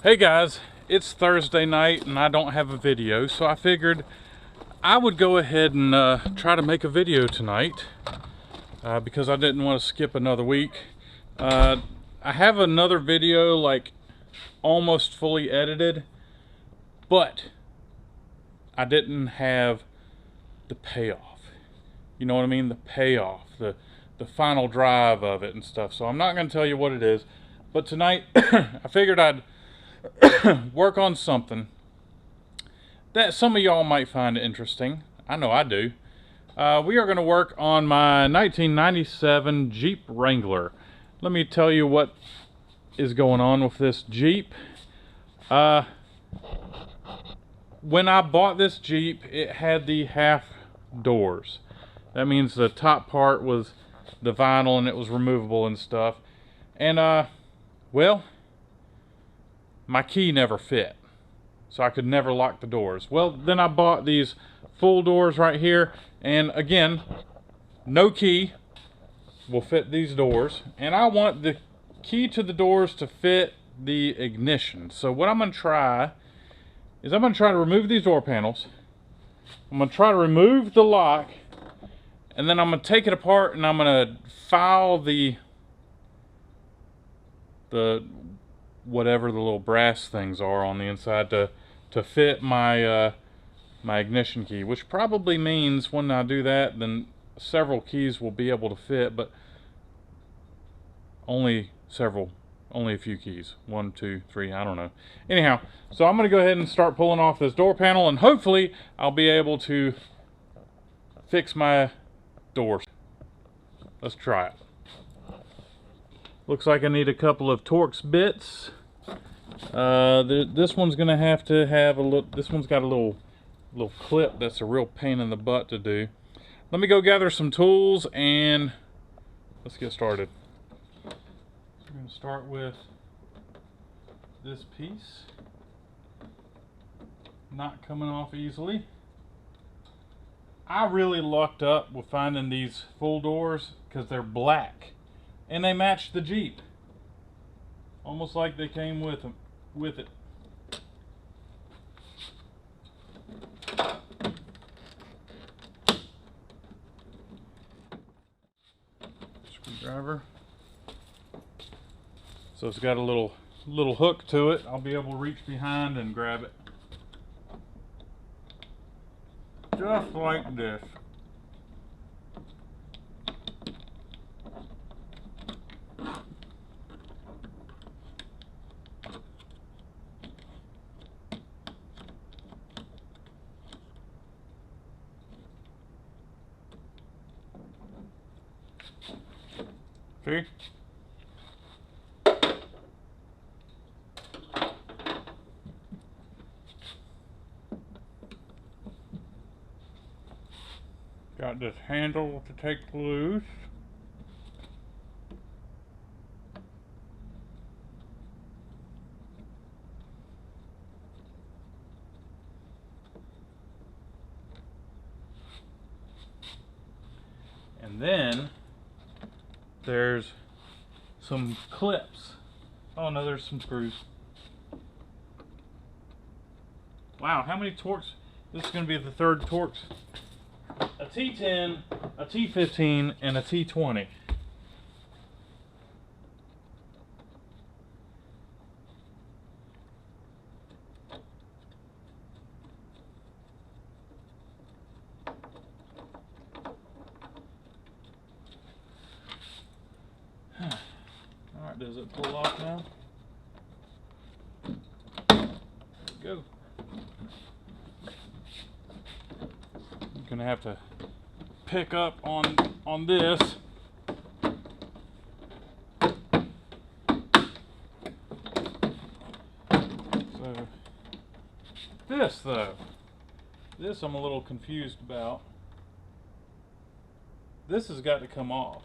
Hey guys, it's Thursday night and I don't have a video, so I figured I would go ahead and try to make a video tonight because I didn't want to skip another week. I have another video like almost fully edited, but I didn't have the payoff. You know what I mean? The payoff, the final drive of it and stuff. So I'm not going to tell you what it is, but tonight I figured I'd work on something that some of y'all might find interesting. I know I do. We are going to work on my 1997 Jeep Wrangler. Let me tell you what is going on with this Jeep. When I bought this Jeep, it had the half doors. That means the top part was the vinyl and it was removable and stuff. And well, my key never fit, so I could never lock the doors. Well, then I bought these full doors right here, and again, no key will fit these doors, and I want the key to the doors to fit the ignition. So what I'm going to try is I'm going to try to remove these door panels. I'm going to try to remove the lock, and then I'm going to take it apart and I'm going to file the whatever the little brass things are on the inside to fit my my ignition key, which probably means when I do that, then several keys will be able to fit, but only a few keys. 1, 2, 3, I don't know. Anyhow, so I'm going to go ahead and start pulling off this door panel, and hopefully I'll be able to fix my doors. Let's try it. Looks like I need a couple of Torx bits. This one's gonna have to have a little. This one's got a little clip that's a real pain in the butt to do. Let me go gather some tools and let's get started. So we're gonna start with this piece. Not coming off easily. I really lucked up with finding these full doors because they're black. And they match the Jeep, almost like they came with it. Screwdriver. So it's got a little hook to it. I'll be able to reach behind and grab it, just like this. See? Got this handle to take loose. And then there's some clips. Oh no, there's some screws. Wow, how many Torx? This is going to be the third Torx. A T10, a T15, and a T20. Alright, does it pull off now? Go. I'm gonna have to pick up on this. So this though, this I'm a little confused about. This has got to come off.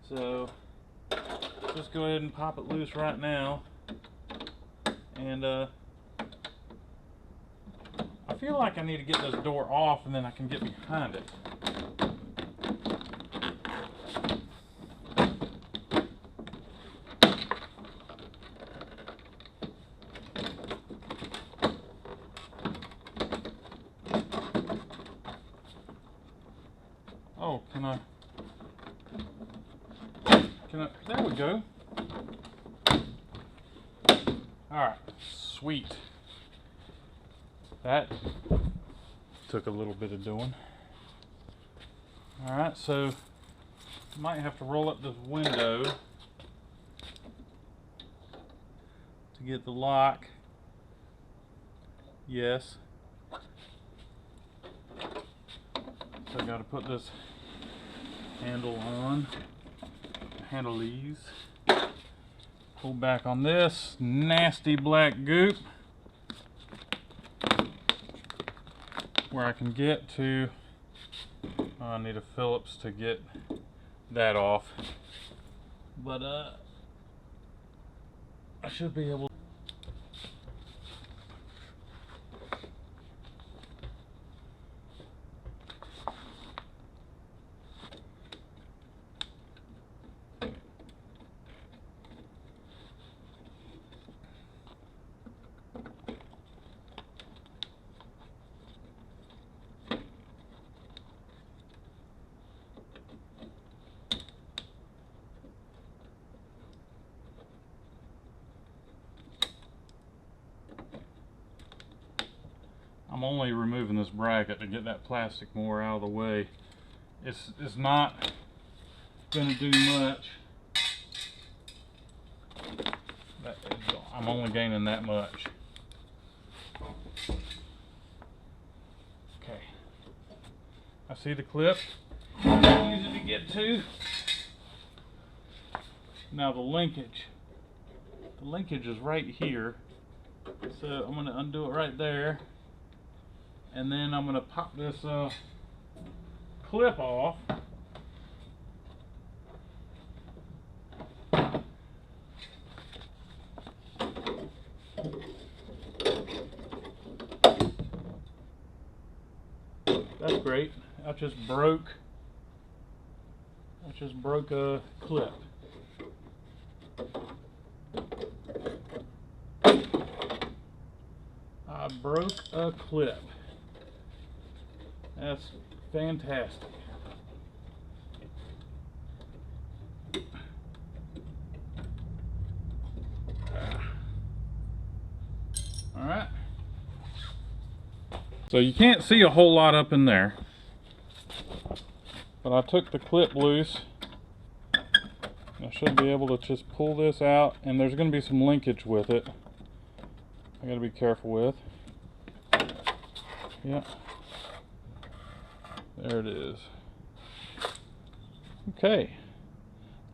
So just go ahead and pop it loose right now, and I feel like I need to get this door off and then I can get behind it. There we go. Alright, sweet. That took a little bit of doing. Alright, so might have to roll up this window to get the lock. Yes. So I got to put this handle on. Handle these. Pull back on this nasty black goop where I can get to. I need a Phillips to get that off, but I should be able. I'm only removing this bracket to get that plastic more out of the way. It's not going to do much. I'm only gaining that much. Okay. I see the clip. Easy to get to. Now the linkage. The linkage is right here. So I'm going to undo it right there. And then I'm going to pop this clip off. That's great. I just broke a clip. I broke a clip. That's fantastic. All right. So you can't see a whole lot up in there, but I took the clip loose. I should be able to just pull this out, and there's going to be some linkage with it. I got to be careful with. Yeah. There it is. Okay,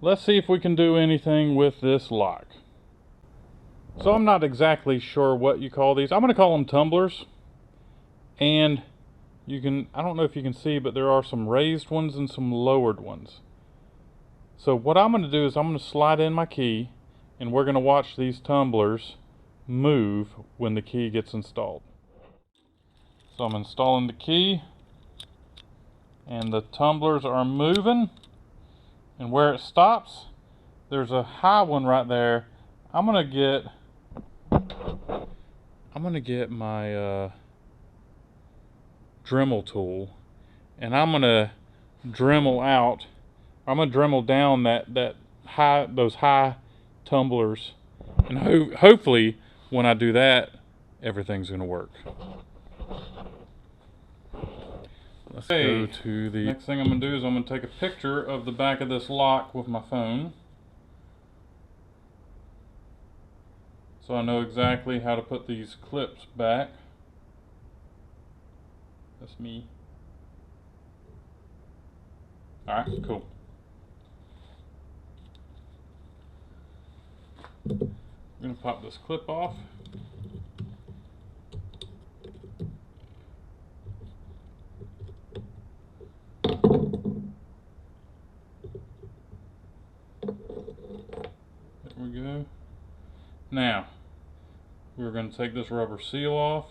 let's see if we can do anything with this lock. So I'm not exactly sure what you call these. I'm going to call them tumblers. And you can, I don't know if you can see, but there are some raised ones and some lowered ones. So what I'm going to do is I'm going to slide in my key, and we're going to watch these tumblers move when the key gets installed. So I'm installing the key. And the tumblers are moving, and where it stops, there's a high one right there. I'm gonna get my Dremel tool, and I'm gonna Dremel out. I'm gonna Dremel down those high tumblers, and hopefully when I do that, everything's gonna work. Let's go to the next thing I'm going to do is I'm going to take a picture of the back of this lock with my phone, so I know exactly how to put these clips back. That's me. Alright, cool. I'm going to pop this clip off. There we go. Now, we're going to take this rubber seal off.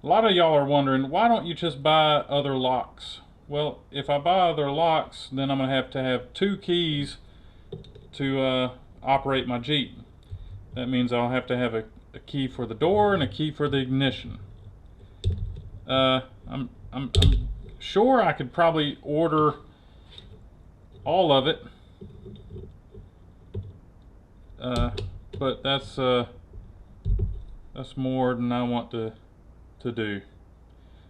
A lot of y'all are wondering, why don't you just buy other locks? Well, if I buy other locks, then I'm going to have 2 keys to operate my Jeep. That means I'll have to have a key for the door and a key for the ignition. I'm sure I could probably order all of it, but that's more than I want to do.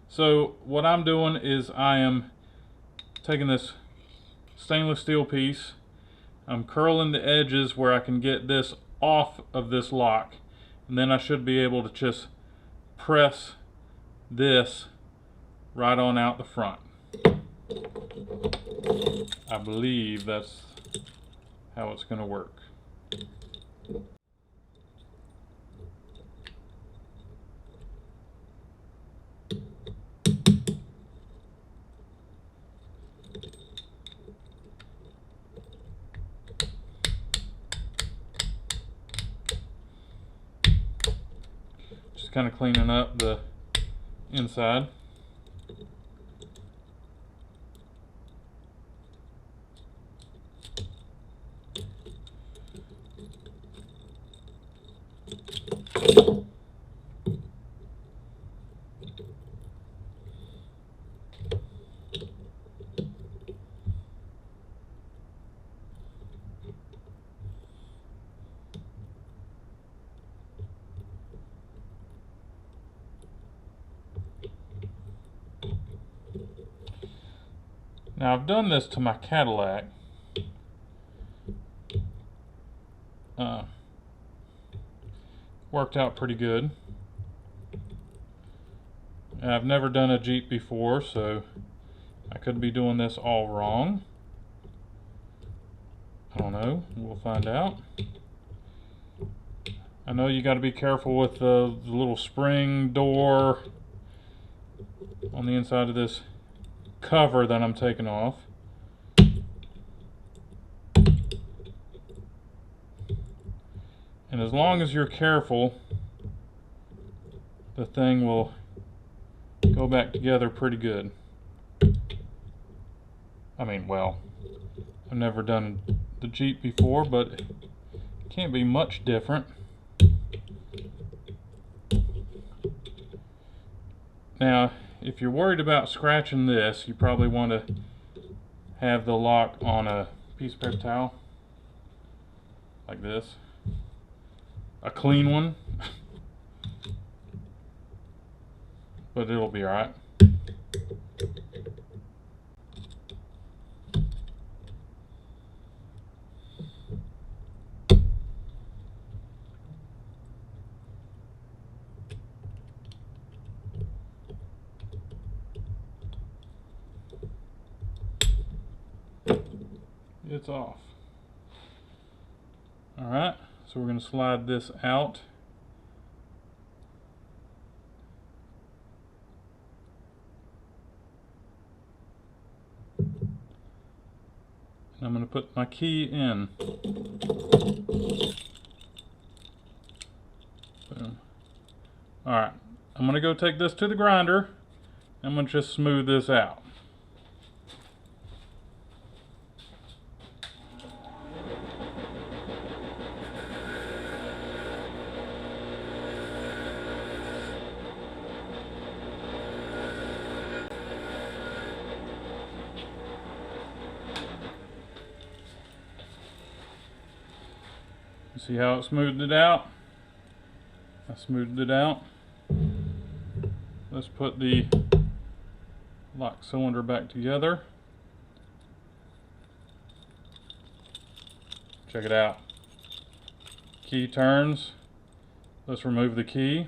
So what I'm doing is I am taking this stainless steel piece, I'm curling the edges where I can get this off of this lock, and then I should be able to just press this right on out the front. I believe that's how it's going to work. Just kind of cleaning up the inside. Now I've done this to my Cadillac. Worked out pretty good. I've never done a Jeep before, so I could be doing this all wrong. I don't know, we'll find out. I know you got to be careful with the little spring door on the inside of this cover that I'm taking off. And as long as you're careful, the thing will go back together pretty good. I mean, well, I've never done the Jeep before, but it can't be much different. Now, if you're worried about scratching this, you probably want to have the lock on a piece of paper towel, like this. A clean one, but it'll be alright. It's off. Alright, so we're going to slide this out. And I'm going to put my key in. Boom. Alright, I'm going to go take this to the grinder. I'm going to just smooth this out. See how it smoothed it out? I smoothed it out. Let's put the lock cylinder back together. Check it out. Key turns. Let's remove the key.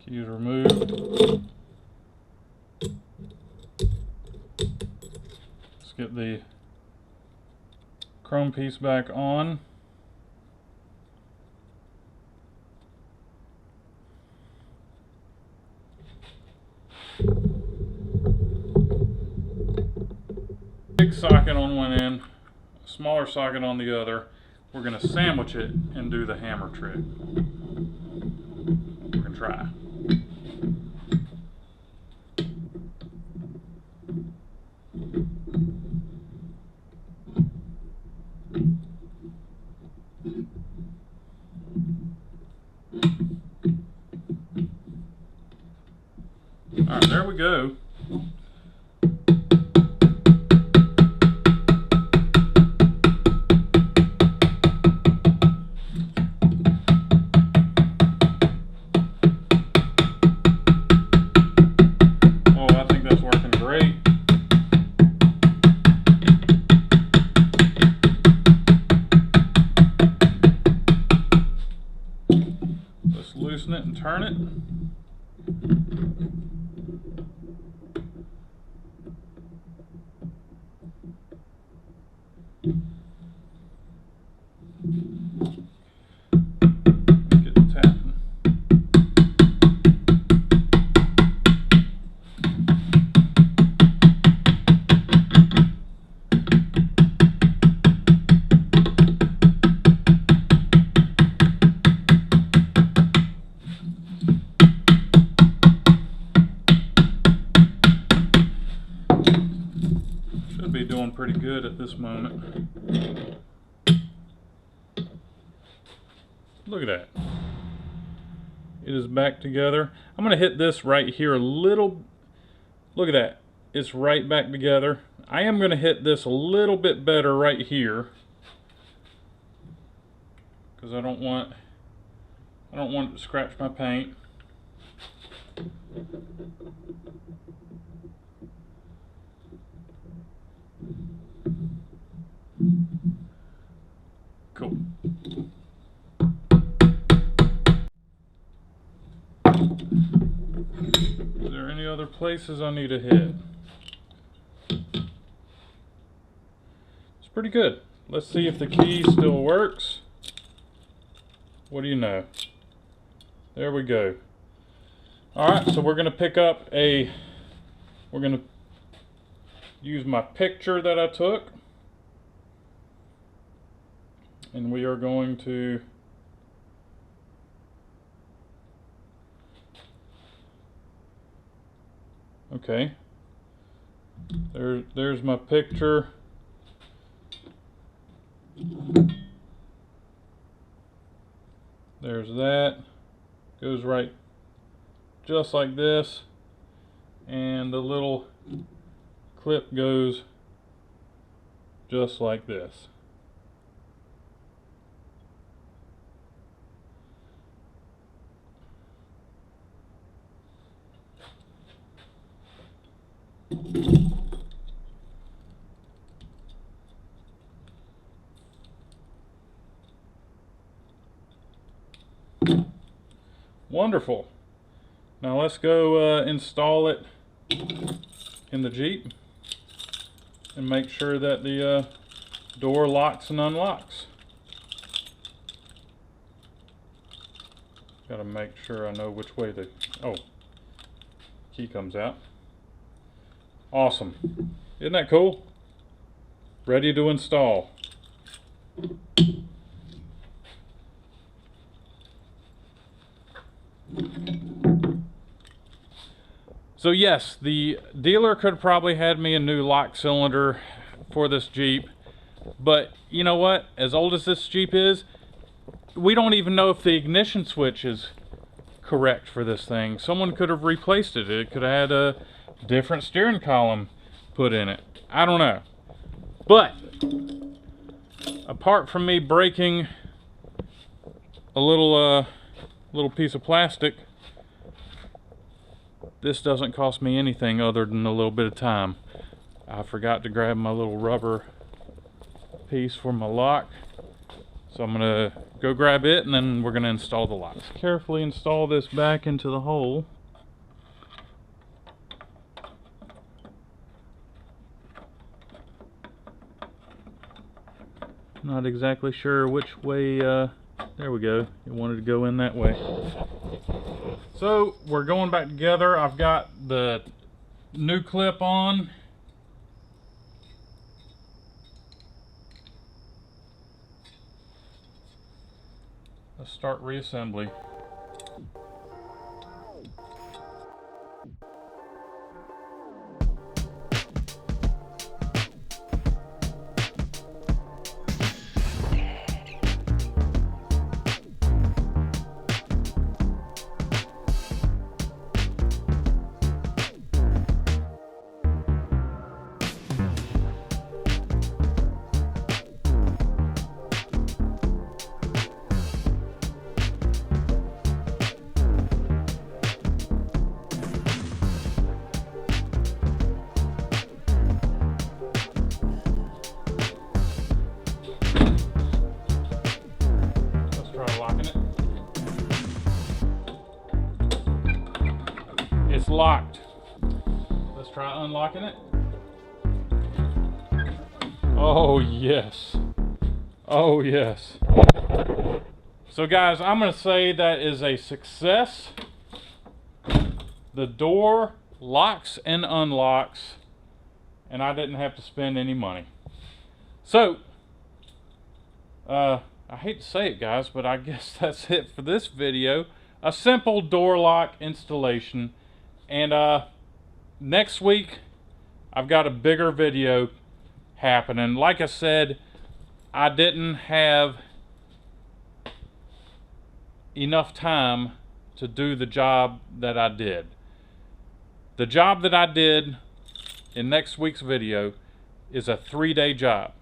Key is removed. Let's get the chrome piece back on. Big socket on one end, a smaller socket on the other. We're going to sandwich it and do the hammer trick. We're going to try. Alright, there we go. Oh, I think that's working great. Let's loosen it and turn it. Get the tapping. Should be doing pretty good at this moment. Look at that. It is back together. I'm going to hit this right here a little. Look at that. It's right back together. I am going to hit this a little bit better right here, because I don't want it to scratch my paint. Cool. Is there any other places I need to hit? It's pretty good. Let's see if the key still works. What do you know? There we go. Alright, so we're going to pick up we're going to use my picture that I took. And we are going to okay. There's my picture. There's that. Goes right just like this. And the little clip goes just like this. Wonderful. Now let's go install it in the Jeep and make sure that the door locks and unlocks. Gotta make sure I know which way the key comes out. Awesome. Isn't that cool? Ready to install. So yes, the dealer could have probably had me a new lock cylinder for this Jeep, but you know what? As old as this Jeep is, we don't even know if the ignition switch is correct for this thing. Someone could have replaced it. It could have had a different steering column put in it. I don't know. But apart from me breaking a little piece of plastic, this doesn't cost me anything other than a little bit of time. I forgot to grab my little rubber piece for my lock, so I'm gonna go grab it and then we're gonna install the locks. Carefully install this back into the hole. Not exactly sure which way, there we go. It wanted to go in that way. So we're going back together. I've got the new clip on. Let's start reassembly. locked. Let's try unlocking it. Oh yes. Oh yes. So guys, I'm going to say that is a success. The door locks and unlocks, and I didn't have to spend any money. So, I hate to say it guys, but I guess that's it for this video. A simple door lock installation. And next week, I've got a bigger video happening. Like I said, I didn't have enough time to do the job that I did. The job that I did in next week's video is a 3-day job.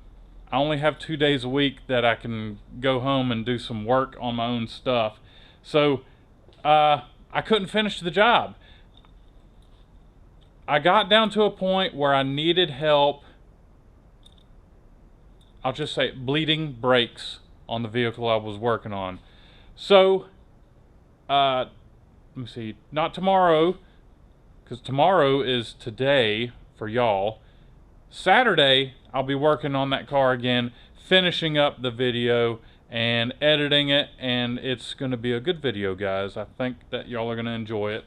I only have 2 days a week that I can go home and do some work on my own stuff. So I couldn't finish the job. I got down to a point where I needed help. I'll just say bleeding brakes on the vehicle I was working on. So, let me see, not tomorrow, because tomorrow is today for y'all. Saturday, I'll be working on that car again, finishing up the video and editing it, and it's going to be a good video, guys. I think that y'all are going to enjoy it.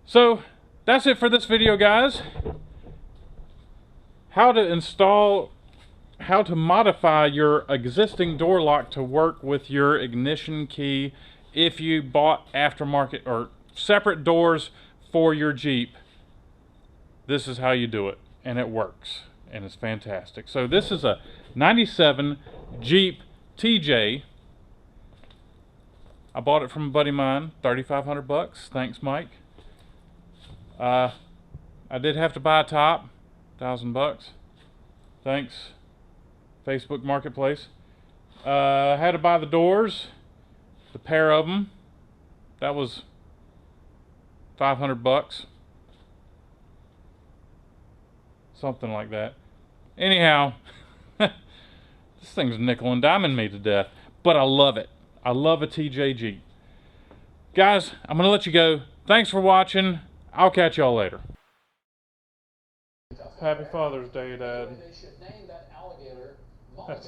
So, that's it for this video, guys. How to modify your existing door lock to work with your ignition key if you bought aftermarket or separate doors for your Jeep. This is how you do it, and it works, and it's fantastic. So this is a 97 Jeep TJ. I bought it from a buddy of mine, 3,500 bucks. Thanks, Mike. I did have to buy a top, 1,000 bucks. Thanks, Facebook Marketplace. I had to buy the doors, the pair of them. That was 500 bucks. Something like that. Anyhow, this thing's nickel and diming me to death, but I love it. I love a TJ Jeep. Guys, I'm going to let you go. Thanks for watching. I'll catch y'all later. Happy Father's Day, Dad.